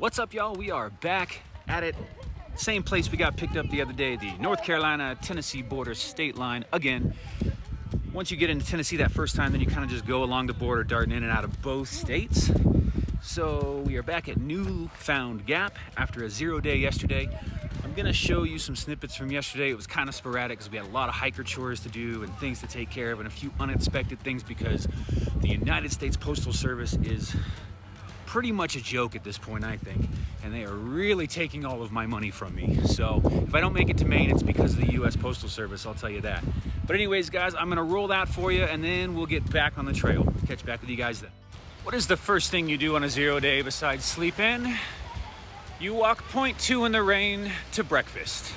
What's up, y'all? We are back at it. Same place we got picked up the other day, the North Carolina-Tennessee border state line again. Once you get into Tennessee that first time, then you kind of just go along the border, darting in and out of both states. So we are back at Newfound Gap after a 0 day yesterday. I'm gonna show you some snippets from yesterday. It was kind of sporadic because we had a lot of hiker chores to do and things to take care of and a few unexpected things because the United States Postal Service is pretty much a joke at this point, I think, and they are really taking all of my money from me. So if I don't make it to Maine, it's because of the US Postal Service, I'll tell you that. But anyways, guys, I'm gonna roll that for you and then we'll get back on the trail. Catch back with you guys then. What is the first thing you do on a 0 day besides sleep in? You walk 0.2 in the rain to breakfast.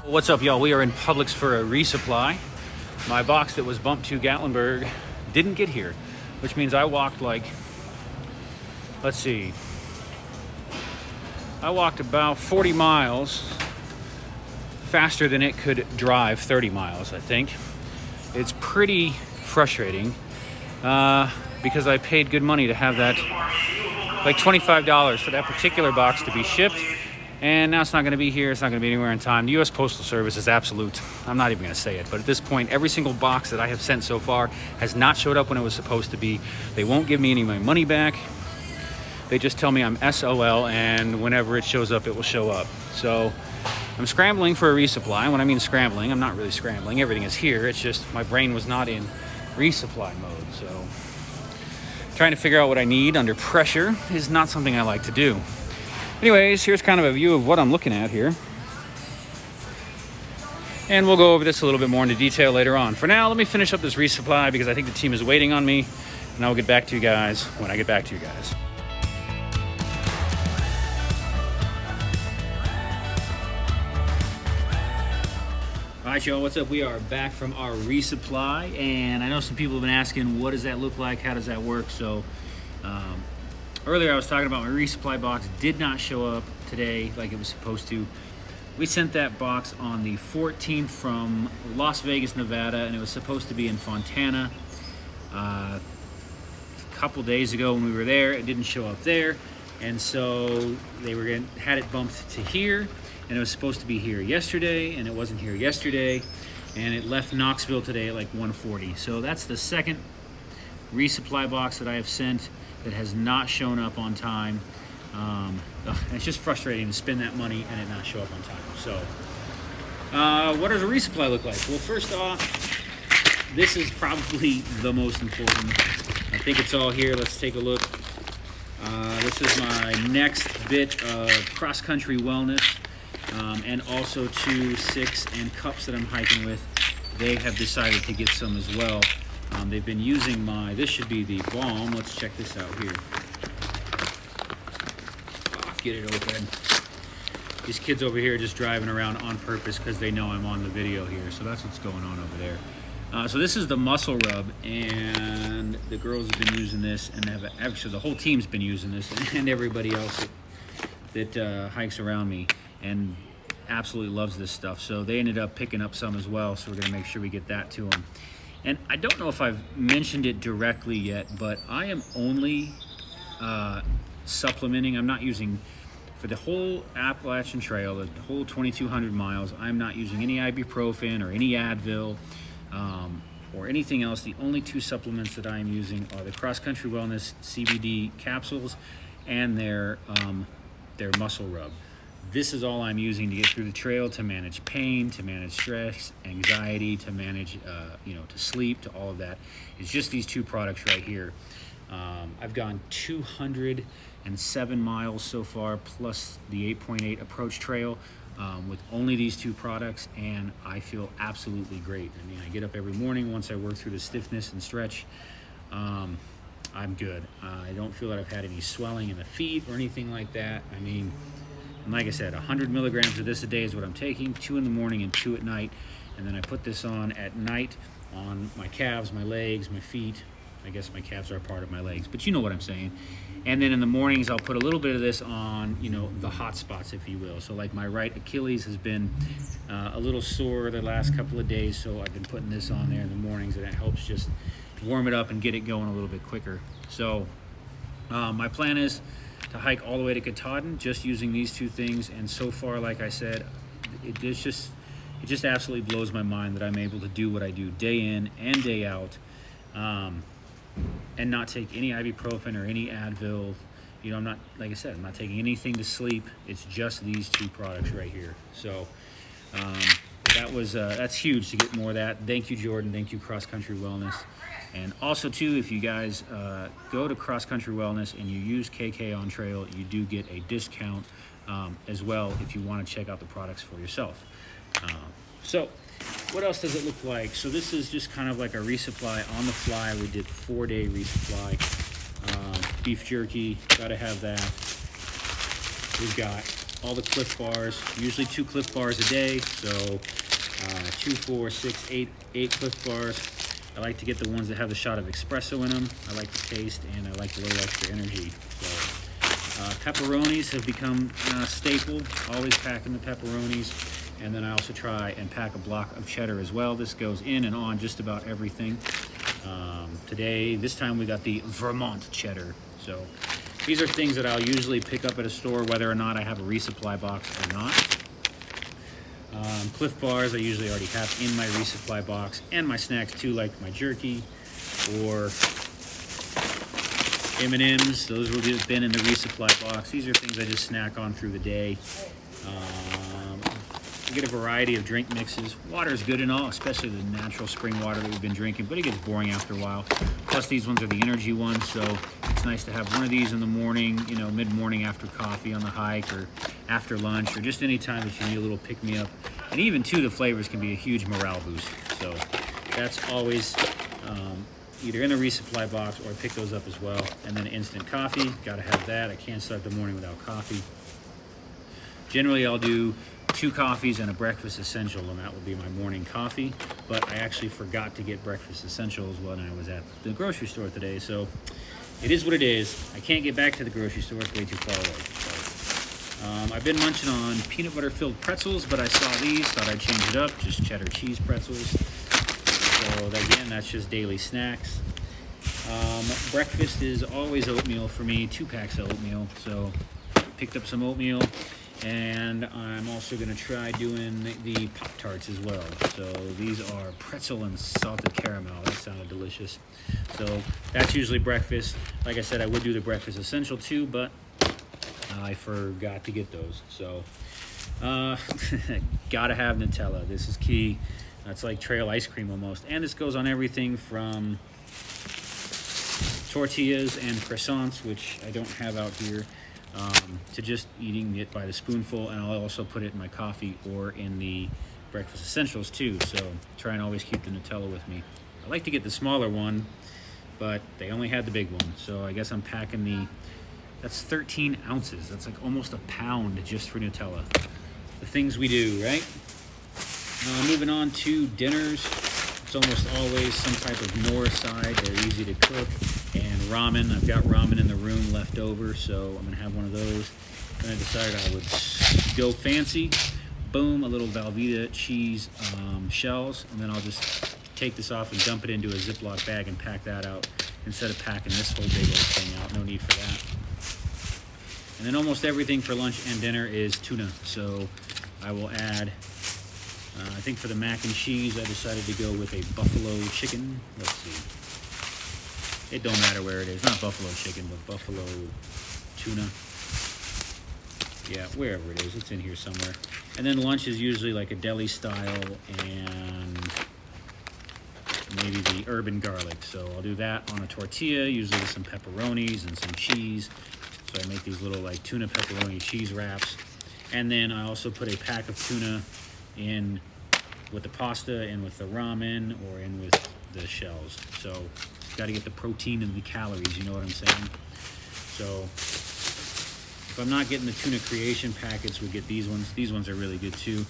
What's up, y'all? We are in Publix for a resupply. My box that was bumped to Gatlinburg didn't get here, which means I walked like, let's see, I walked about 40 miles faster than it could drive 30 miles, I think. It's pretty frustrating because I paid good money to have that, like $25 for that particular box to be shipped. And now it's not going to be here. It's not going to be anywhere in time. The U.S. Postal Service is absolute. I'm not even going to say it. But at this point, every single box that I have sent so far has not showed up when it was supposed to be. They won't give me any of my money back. They just tell me I'm SOL, and whenever it shows up, it will show up. So I'm scrambling for a resupply. When I mean scrambling, I'm not really scrambling. Everything is here. It's just my brain was not in resupply mode. So trying to figure out what I need under pressure is not something I like to do. Anyways, here's kind of a view of what I'm looking at here. And we'll go over this a little bit more into detail later on. For now, let me finish up this resupply because I think the team is waiting on me. And I will get back to you guys when I get back to you guys. All right, y'all, what's up? We are back from our resupply. And I know some people have been asking, what does that look like? How does that work? So, earlier I was talking about my resupply box did not show up today like it was supposed to. We sent that box on the 14th from Las Vegas, Nevada, and it was supposed to be in Fontana. A couple days ago when we were there, it didn't show up there, and so they had it bumped to here, and it was supposed to be here yesterday, and it wasn't here yesterday, and it left Knoxville today at like 1:40. So that's the second resupply box that I have sent that has not shown up on time. And it's just frustrating to spend that money and it not show up on time. So what does a resupply look like? Well, first off, this is probably the most important. I think it's all here. Let's take a look. This is my next bit of cross-country wellness, and also 2 6 and cups that I'm hiking with. They have decided to get some as well. They've been using this should be the balm. Let's check this out here. Get it open. These kids over here are just driving around on purpose because they know I'm on the video here. So that's what's going on over there. So this is the muscle rub, and the girls have been using this, and actually the whole team's been using this, and everybody else that hikes around me, and absolutely loves this stuff. So they ended up picking up some as well, so we're going to make sure we get that to them. And I don't know if I've mentioned it directly yet, but I am only supplementing. I'm not using, for the whole Appalachian Trail, the whole 2,200 miles, I'm not using any ibuprofen or any Advil or anything else. The only 2 supplements that I'm using are the Cross Country Wellness CBD capsules and their muscle rub. This is all I'm using to get through the trail, to manage pain, to manage stress, anxiety, to manage, to sleep, to all of that. It's just these 2 products right here. I've gone 207 miles so far, plus the 8.8 approach trail with only these 2 products, and I feel absolutely great. I mean, I get up every morning once I work through the stiffness and stretch. I'm good. I don't feel that I've had any swelling in the feet or anything like that. I mean, And like I said, 100 milligrams of this a day is what I'm taking, 2 in the morning and 2 at night. And then I put this on at night on my calves, my legs, my feet. I guess my calves are a part of my legs, but you know what I'm saying. And then in the mornings, I'll put a little bit of this on, you know, the hot spots, if you will. So like my right Achilles has been a little sore the last couple of days, so I've been putting this on there in the mornings, and it helps just warm it up and get it going a little bit quicker. So my plan is to hike all the way to Katahdin just using these 2 things. And so far, like I said, it just absolutely blows my mind that I'm able to do what I do day in and day out, and not take any ibuprofen or any Advil. You know, I'm not, like I said, I'm not taking anything to sleep. It's just these 2 products right here. So that's huge to get more of that. Thank you, Jordan. Thank you, Cross Country Wellness. And also too, if you guys go to Cross Country Wellness and you use KK on trail, you do get a discount as well if you want to check out the products for yourself. So what else does it look like? So this is just kind of like a resupply on the fly. We did 4-day resupply. Beef jerky, gotta have that. We've got all the Cliff Bars, usually 2 Cliff Bars a day. So 2, 4, 6, 8 Cliff Bars. I like to get the ones that have the shot of espresso in them. I like the taste, and I like the little extra energy. So pepperonis have become a staple. Always packing the pepperonis. And then I also try and pack a block of cheddar as well. This goes in and on just about everything. This time we got the Vermont cheddar. So these are things that I'll usually pick up at a store, whether or not I have a resupply box or not. Cliff Bars I usually already have in my resupply box, and my snacks too, like my jerky or M&Ms. Those will have been in the resupply box. These are things I just snack on through the day. I get a variety of drink mixes. Water is good and all, especially the natural spring water that we've been drinking, but it gets boring after a while. Plus these ones are the energy ones, so it's nice to have one of these in the morning, you know, mid-morning after coffee on the hike, or after lunch, or just any time that you need a little pick-me-up. And even too, the flavors can be a huge morale boost. So that's always either in a resupply box, or I pick those up as well. And then instant coffee, gotta have that. I can't start the morning without coffee. Generally I'll do 2 coffees and a breakfast essential, and that will be my morning coffee. But I actually forgot to get breakfast essentials when I was at the grocery store today, so it is what it is. I can't get back to the grocery store, it's way too far away. So, I've been munching on peanut butter filled pretzels, but I saw these, thought I'd change it up, just cheddar cheese pretzels. So again, that's just daily snacks. Breakfast is always oatmeal for me, 2 packs of oatmeal. So picked up some oatmeal. And I'm also going to try doing the Pop-Tarts as well. So these are pretzel and salted caramel. That sounded delicious. So that's usually breakfast. Like I said, I would do the breakfast essential too, but I forgot to get those. So gotta have Nutella. This is key. That's like trail ice cream almost. And this goes on everything from tortillas and croissants, which I don't have out here, to just eating it by the spoonful. And I'll also put it in my coffee or in the breakfast essentials too. So try and always keep the Nutella with me. I like to get the smaller one, but they only had the big one. So I guess I'm packing that's 13 ounces. That's like almost a pound just for Nutella. The things we do, right? Moving on to dinners. It's almost always some type of Nor side. They're easy to cook. And ramen. I've got ramen in the room left over, so I'm going to have one of those. Then I decided I would go fancy. Boom, a little Velveeta cheese shells. And then I'll just take this off and dump it into a Ziploc bag and pack that out instead of packing this whole big old thing out. No need for that. And then almost everything for lunch and dinner is tuna. So I will add, I think for the mac and cheese, I decided to go with a buffalo chicken. Let's see. It don't matter where it is. Not buffalo chicken, but buffalo tuna. Yeah, wherever it is. It's in here somewhere. And then lunch is usually like a deli style and maybe the urban garlic. So I'll do that on a tortilla, usually with some pepperonis and some cheese. So I make these little like tuna pepperoni cheese wraps. And then I also put a pack of tuna in with the pasta and with the ramen or in with the shells. So got to get the protein and the calories, you know what I'm saying? So If I'm not getting the tuna creation packets, we'll get these ones. These ones are really good too.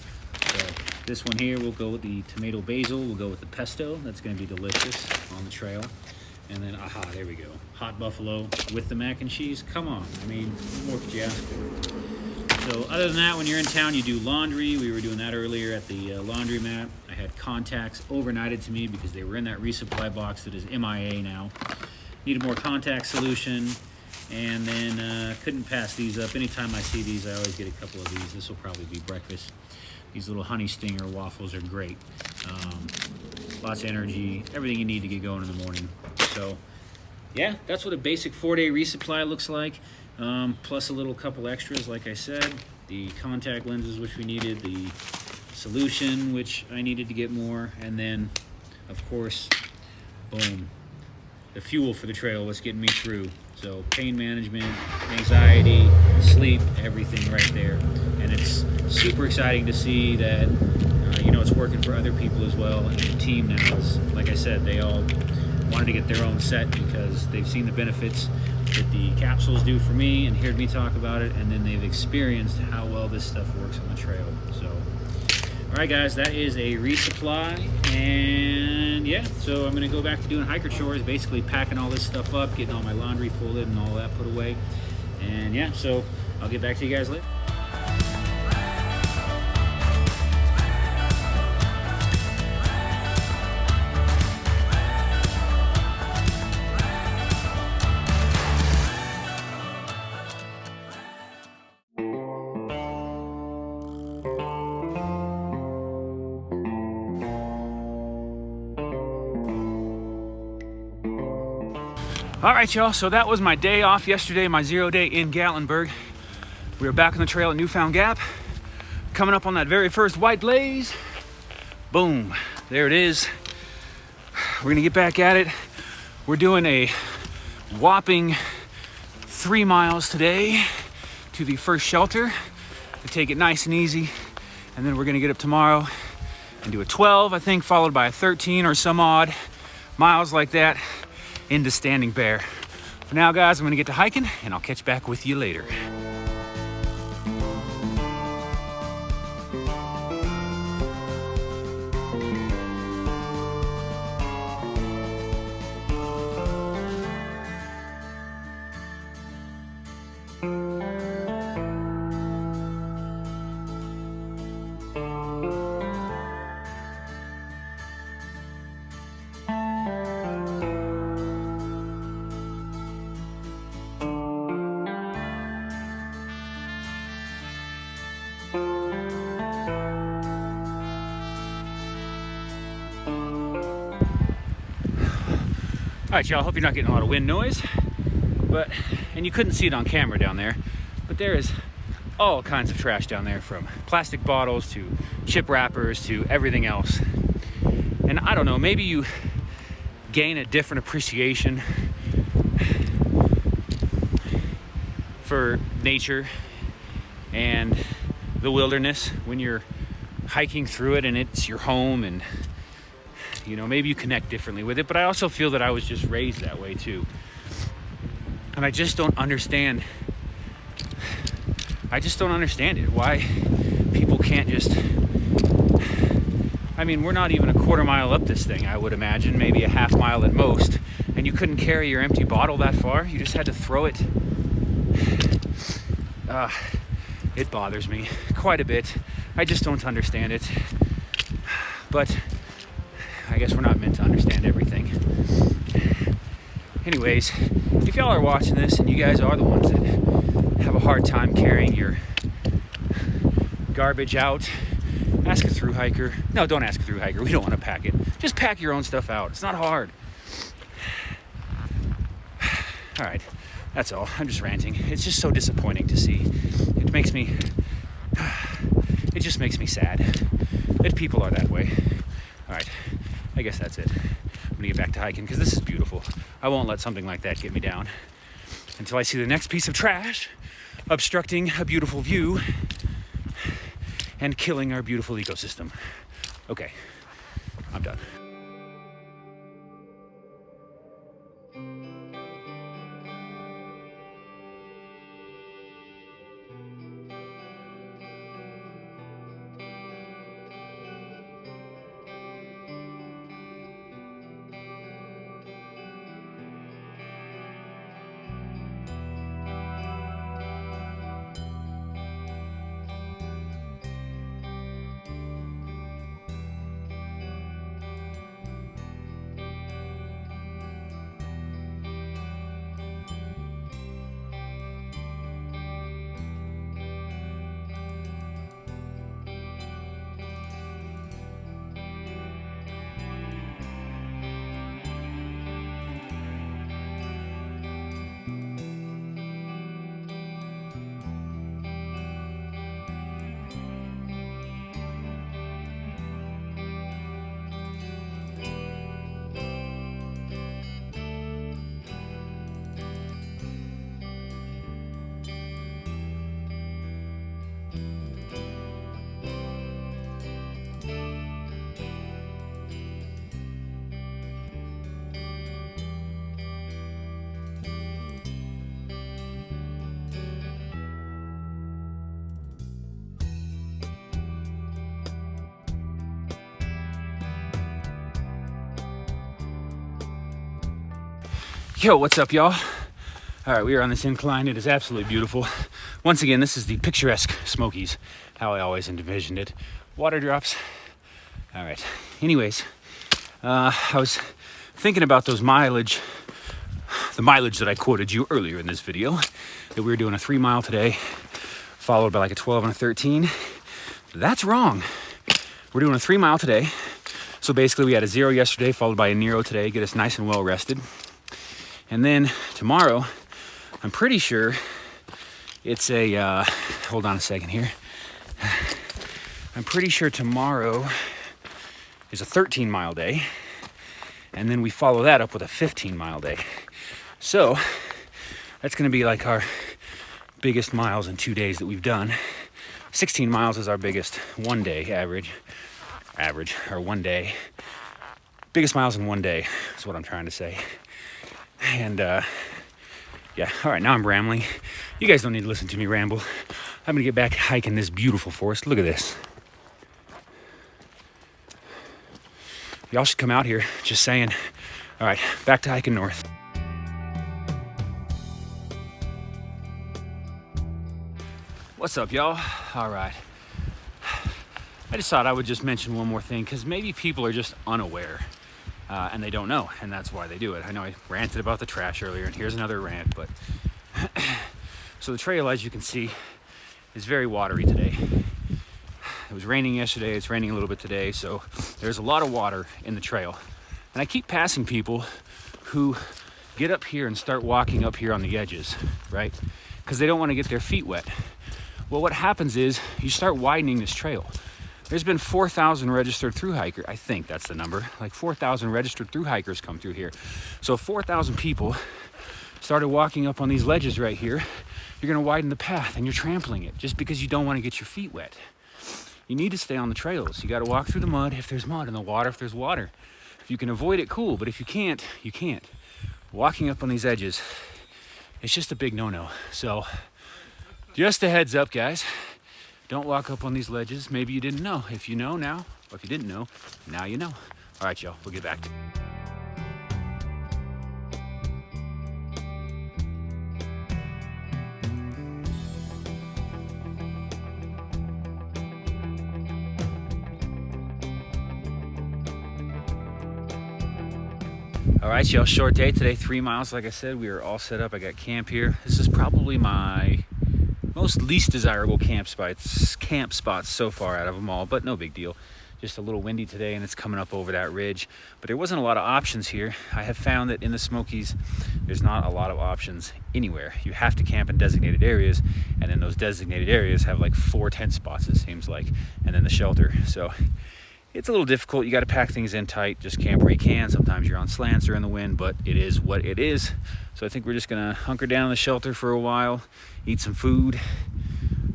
So this one here, we'll go with the tomato basil. We'll go with the pesto. That's gonna be delicious on the trail. And then, aha, there we go. Hot buffalo with the mac and cheese. Come on, I mean, what more could you ask for? So other than that, when you're in town, you do laundry. We were doing that earlier at the laundromat. I had contacts overnighted to me because they were in that resupply box that is MIA now. Needed more contact solution, and then couldn't pass these up. Anytime I see these, I always get a couple of these. This will probably be breakfast. These little honey stinger waffles are great. Lots of energy, everything you need to get going in the morning. So yeah, that's what a basic 4-day resupply looks like. Plus a little couple extras, like I said, the contact lenses, which we needed, the solution, which I needed to get more, and then of course, boom, the fuel for the trail, what's getting me through. So pain management, anxiety, sleep, everything right there. And it's super exciting to see that it's working for other people as well. And the team now is, like I said, they all wanted to get their own set because they've seen the benefits that the capsules do for me and heard me talk about it, and then they've experienced how well this stuff works on the trail. So all right guys, that is a resupply, and yeah, so I'm gonna go back to doing hiker chores, basically packing all this stuff up, getting all my laundry folded and all that put away. And yeah, so I'll get back to you guys later. All right, y'all, so that was my day off yesterday, my 0 day in Gatlinburg. We were back on the trail at Newfound Gap, coming up on that very first white blaze. Boom, there it is. We're gonna get back at it. We're doing a whopping 3 miles today to the first shelter to take it nice and easy. And then we're gonna get up tomorrow and do a 12, I think, followed by a 13 or some odd miles like that into Standing Bear. For now, guys, I'm gonna get to hiking and I'll catch back with you later. All right, y'all, hope you're not getting a lot of wind noise, and you couldn't see it on camera down there, but there is all kinds of trash down there, from plastic bottles to chip wrappers to everything else. And I don't know, maybe you gain a different appreciation for nature and the wilderness when you're hiking through it and it's your home, and maybe you connect differently with it. But I also feel that I was just raised that way too. And I just don't understand it. Why people can't just, we're not even a quarter mile up this thing, I would imagine, maybe a half mile at most. And you couldn't carry your empty bottle that far. You just had to throw it. It bothers me quite a bit. I just don't understand it. But I guess we're not meant to understand everything. Anyways, if y'all are watching this and you guys are the ones that have a hard time carrying your garbage out, ask a through hiker. No, don't ask a through hiker. We don't want to pack it. Just pack your own stuff out. It's not hard. All right, that's all. I'm just ranting. It's just so disappointing to see. It just makes me sad that people are that way. All right, I guess that's it. I'm gonna get back to hiking because this is beautiful. I won't let something like that get me down until I see the next piece of trash obstructing a beautiful view and killing our beautiful ecosystem. Okay, I'm done. Yo, what's up, y'all? All right, we are on this incline. It is absolutely beautiful. Once again, this is the picturesque Smokies, how I always envisioned it. Water drops. All right. Anyways, I was thinking about those mileage, the mileage that I quoted you earlier in this video, that we were doing a 3 mile today, followed by like a 12 and a 13. That's wrong. We're doing a 3 mile today. So basically we had a 0 yesterday, followed by a Nero today, get us nice and well rested. And then tomorrow, I'm pretty sure it's a, hold on a second here. I'm pretty sure tomorrow is a 13 mile day. And then we follow that up with a 15 mile day. So that's gonna be like our biggest miles in 2 days that we've done. 16 miles is our biggest 1 day average, or 1 day. Biggest miles in 1 day is what I'm trying to say. And yeah, all right, now I'm rambling. You guys don't need to listen to me ramble. I'm gonna get back hiking this beautiful forest. Look at this. Y'all should come out here, just saying. All right, back to hiking north. What's up, y'all? All right. I just thought I would just mention one more thing, because maybe people are just unaware. And they don't know, and that's why they do it. I know I ranted about the trash earlier, and here's another rant, but so the trail, as you can see, is very watery today. It was raining yesterday, it's raining a little bit today, so there's a lot of water in the trail. And I keep passing people who get up here and start walking up here on the edges, right? Because they don't want to get their feet wet. Well, what happens is you start widening this trail. There's been 4,000 registered through hikers. I think that's the number. Like 4,000 registered through hikers come through here. So 4,000 people started walking up on these ledges right here. You're gonna widen the path and you're trampling it just because you don't want to get your feet wet. You need to stay on the trails. You got to walk through the mud if there's mud, and the water if there's water. If you can avoid it, cool. But if you can't, you can't. Walking up on these edges, it's just a big no-no. So just a heads up, guys. Don't walk up on these ledges. Maybe you didn't know. If you know now, or if you didn't know, now you know. All right, y'all, we'll get back to it. All right, y'all, short day today, 3 miles. Like I said, we are all set up. I got camp here. This is probably my most least desirable camp spots so far out of them all, but no big deal. Just a little windy today, and it's coming up over that ridge. But there wasn't a lot of options here. I have found that in the Smokies, there's not a lot of options anywhere. You have to camp in designated areas, and then those designated areas have like 4 tent spots, it seems like, and then the shelter. So it's a little difficult. You got to pack things in tight. Just camp where you can. Sometimes you're on slants or in the wind, but it is what it is. So I think we're just gonna hunker down in the shelter for a while, eat some food,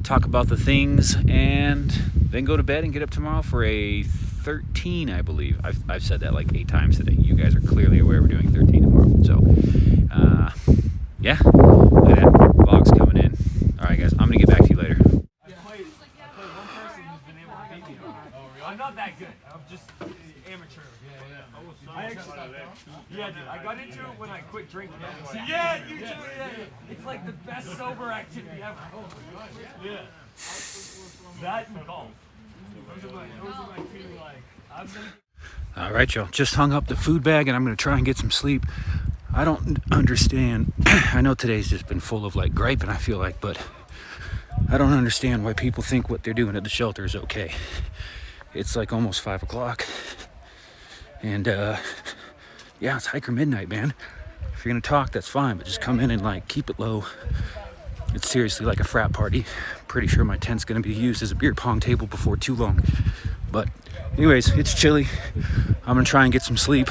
talk about the things, and then go to bed and get up tomorrow for a 13, I believe. I've said that like 8 times today. You guys are clearly aware we're doing 13 tomorrow. So yeah, look at that. Vlog's coming in. All right, guys, I'm gonna get back to you later. I'm not that good. I'm just amateur. Yeah, dude. I got into it when I quit drinking. Yeah, you too. Yeah. It's like the best sober activity ever. Yeah. That and golf. Those are my two, like, I'm gonna... All right, y'all. Just hung up the food bag, and I'm gonna try and get some sleep. I don't understand. I know today's just been full of like gripe, and I feel like, but I don't understand why people think what they're doing at the shelter is okay. It's like almost 5 o'clock, and yeah, it's hiker midnight, man. If you're gonna talk, that's fine, but just come in and like keep it low. It's seriously like a frat party. Pretty sure my tent's gonna be used as a beer pong table before too long. But anyways, it's chilly. I'm gonna try and get some sleep.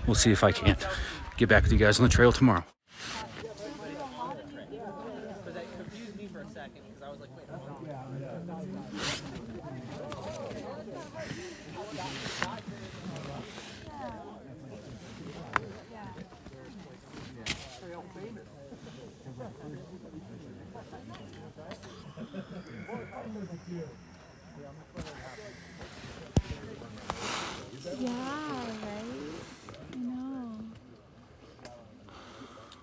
We'll see if I can get back with you guys on the trail tomorrow. Yeah, right? I know.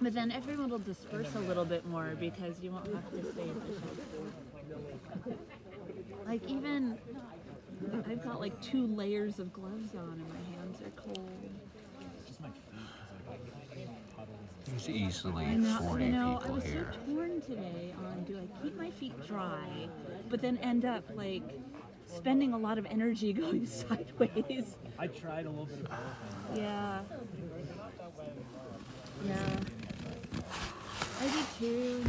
But then everyone will disperse a little bit more because you won't have to stay efficient. Like even, I've got like 2 layers of gloves on and my hands are cold. There's easily I know, 40 I people was here. so torn today on do I keep my feet dry, but then end up like spending a lot of energy going sideways. I tried a little bit of both. Yeah. Yeah. I did too.